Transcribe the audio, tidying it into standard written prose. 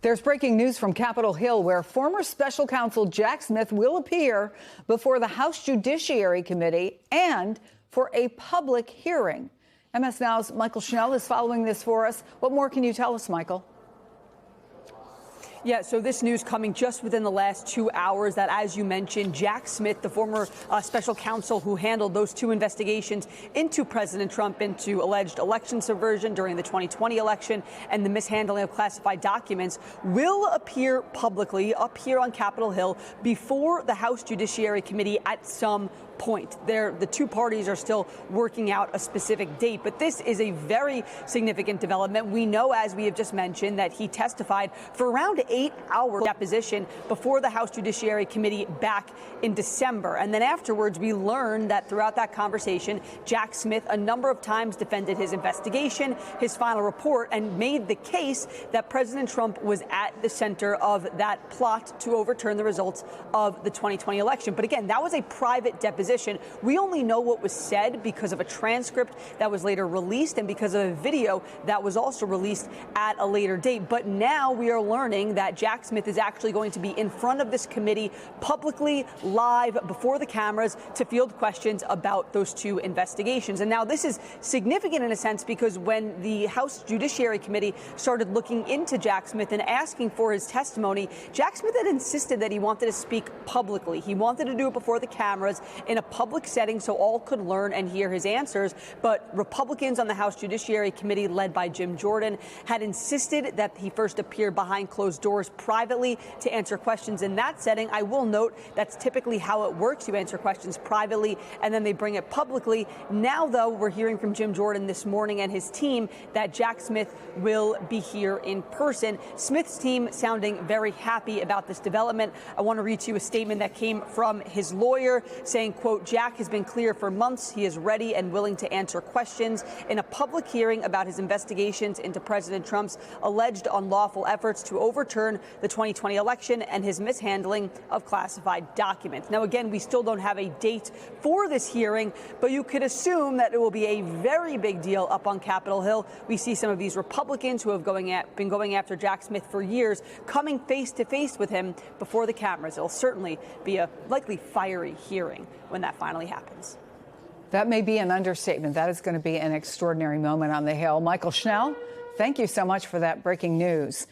There's breaking news from Capitol Hill, where former special counsel Jack Smith will appear before the House Judiciary Committee and for a public hearing. MS Now's Michael Schnell is following this for us. What more can you tell us, Michael? Yeah, so this news coming just within the last 2 hours that, as you mentioned, Jack Smith, the former special counsel who handled those two investigations into President Trump into alleged election subversion during the 2020 election and the mishandling of classified documents, will appear publicly up here on Capitol Hill before the House Judiciary Committee at some point. The two parties are still working out a specific date, but this is a very significant development. We know, as we have just mentioned, that he testified for around 8 hours deposition before the House Judiciary Committee back in December. And then afterwards, we learned that throughout that conversation, Jack Smith a number of times defended his investigation, his final report, and made the case that President Trump was at the center of that plot to overturn the results of the 2020 election. But again, that was a private deposition. We only know what was said because of a transcript that was later released and because of a video that was also released at a later date. But now we are learning that Jack Smith is actually going to be in front of this committee publicly, live, before the cameras to field questions about those two investigations. And now this is significant in a sense because when the House Judiciary Committee started looking into Jack Smith and asking for his testimony, Jack Smith had insisted that he wanted to speak publicly. He wanted to do it before the cameras in a public setting so all could learn and hear his answers. But Republicans on the House Judiciary Committee, led by Jim Jordan, had insisted that he first appear behind closed doors privately to answer questions in that setting. I will note that's typically how it works. You answer questions privately and then they bring it publicly. Now, though, we're hearing from Jim Jordan this morning and his team that Jack Smith will be here in person. Smith's team sounding very happy about this development. I want to read to you a statement that came from his lawyer saying, quote, Jack has been clear for months. He is ready and willing to answer questions in a public hearing about his investigations into President Trump's alleged unlawful efforts to overturn the 2020 election and his mishandling of classified documents. Now, again, we still don't have a date for this hearing, but you could assume that it will be a very big deal up on Capitol Hill. We see some of these Republicans who have been going after Jack Smith for years coming face to face with him before the cameras. It'll certainly be a likely fiery hearing when that finally happens. That may be an understatement. That is going to be an extraordinary moment on the Hill. Michael Schnell, thank you so much for that breaking news.